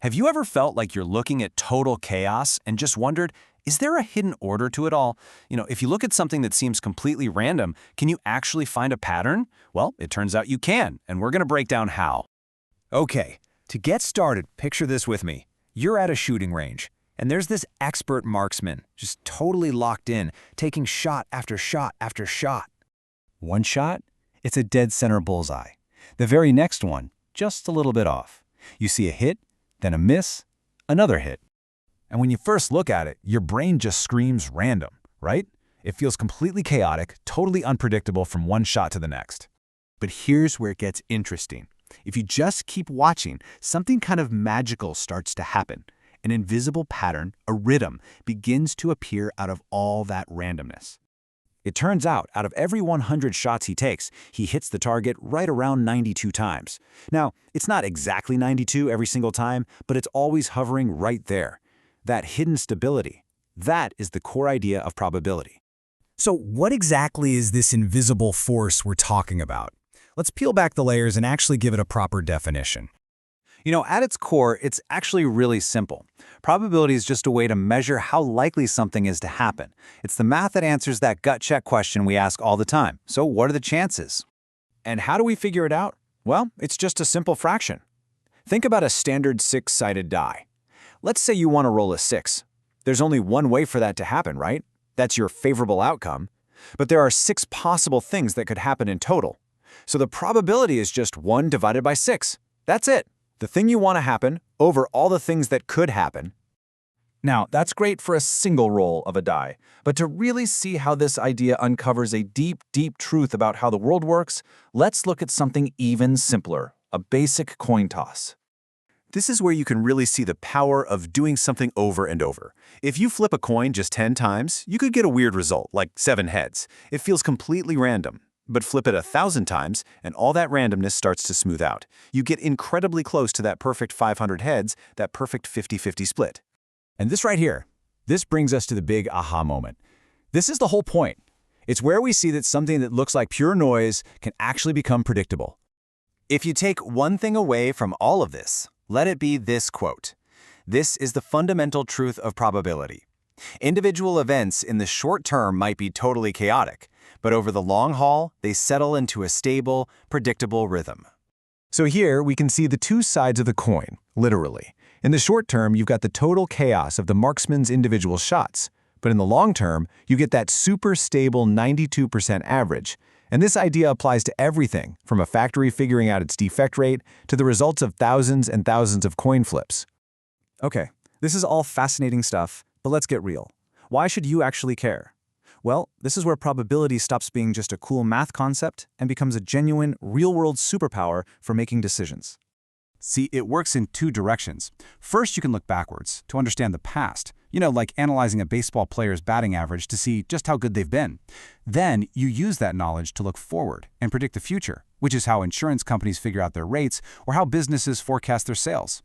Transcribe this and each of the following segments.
Have you ever felt like you're looking at total chaos and just wondered, is there a hidden order to it all? If you look at something that seems completely random, can you actually find a pattern? Well, it turns out you can, and we're going to break down how. Okay, to get started, picture this with me. You're at a shooting range, and there's this expert marksman, just totally locked in, taking shot after shot after shot. One shot, it's a dead center bullseye. The very next one, just a little bit off. You see a hit, then a miss, another hit. And when you first look at it, your brain just screams random, right? It feels completely chaotic, totally unpredictable from one shot to the next. But here's where it gets interesting. If you just keep watching, something kind of magical starts to happen. An invisible pattern, a rhythm, begins to appear out of all that randomness. It turns out of every 100 shots he takes, he hits the target right around 92 times. Now, it's not exactly 92 every single time, but it's always hovering right there. That hidden stability, that is the core idea of probability. So what exactly is this invisible force we're talking about? Let's peel back the layers and actually give it a proper definition. At its core, it's actually really simple. Probability is just a way to measure how likely something is to happen. It's the math that answers that gut check question we ask all the time. So what are the chances? And how do we figure it out? Well, it's just a simple fraction. Think about a standard six-sided die. Let's say you want to roll a 6. There's only one way for that to happen, right? That's your favorable outcome. But there are 6 possible things that could happen in total. So the probability is just 1 divided by 6. That's it. The thing you want to happen over all the things that could happen. Now, that's great for a single roll of a die, but to really see how this idea uncovers a deep, deep truth about how the world works, let's look at something even simpler, a basic coin toss. This is where you can really see the power of doing something over and over. If you flip a coin just 10 times, you could get a weird result, like 7 heads. It feels completely random. But flip it 1,000 times, and all that randomness starts to smooth out. You get incredibly close to that perfect 500 heads, that perfect 50-50 split. And this right here, this brings us to the big aha moment. This is the whole point. It's where we see that something that looks like pure noise can actually become predictable. If you take one thing away from all of this, let it be this quote. This is the fundamental truth of probability. Individual events in the short term might be totally chaotic, but over the long haul, they settle into a stable, predictable rhythm. So here we can see the two sides of the coin, literally. In the short term, you've got the total chaos of the marksman's individual shots, but in the long term, you get that super stable 92% average. And this idea applies to everything, from a factory figuring out its defect rate to the results of thousands and thousands of coin flips. Okay, this is all fascinating stuff, but let's get real. Why should you actually care? Well, this is where probability stops being just a cool math concept and becomes a genuine, real-world superpower for making decisions. See, it works in 2 directions. First, you can look backwards to understand the past, like analyzing a baseball player's batting average to see just how good they've been. Then, you use that knowledge to look forward and predict the future, which is how insurance companies figure out their rates or how businesses forecast their sales.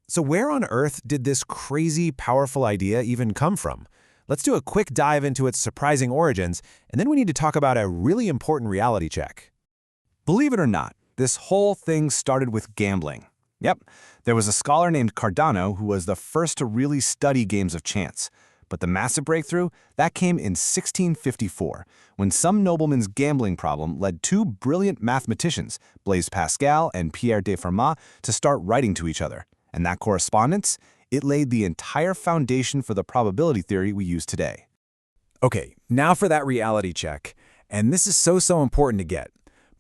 So where on earth did this crazy, powerful idea even come from? Let's do a quick dive into its surprising origins, and then we need to talk about a really important reality check. Believe it or not, this whole thing started with gambling. Yep, there was a scholar named Cardano who was the first to really study games of chance. But the massive breakthrough, that came in 1654, when some nobleman's gambling problem led 2 brilliant mathematicians, Blaise Pascal and Pierre de Fermat, to start writing to each other. And that correspondence, it laid the entire foundation for the probability theory we use today. Okay, now for that reality check. And this is so important to get.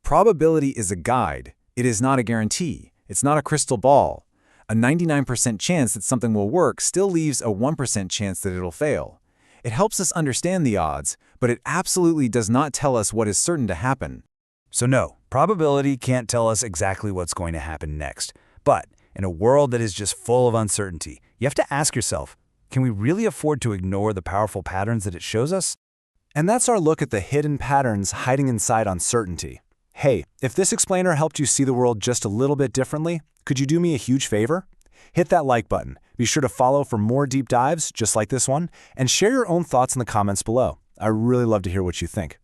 Probability is a guide. It is not a guarantee. It's not a crystal ball. A 99% chance that something will work still leaves a 1% chance that it'll fail. It helps us understand the odds, but it absolutely does not tell us what is certain to happen. So no, probability can't tell us exactly what's going to happen next. But in a world that is just full of uncertainty, you have to ask yourself, can we really afford to ignore the powerful patterns that it shows us? And that's our look at the hidden patterns hiding inside uncertainty. Hey, if this explainer helped you see the world just a little bit differently, could you do me a huge favor? Hit that like button, be sure to follow for more deep dives just like this one, and share your own thoughts in the comments below. I really love to hear what you think.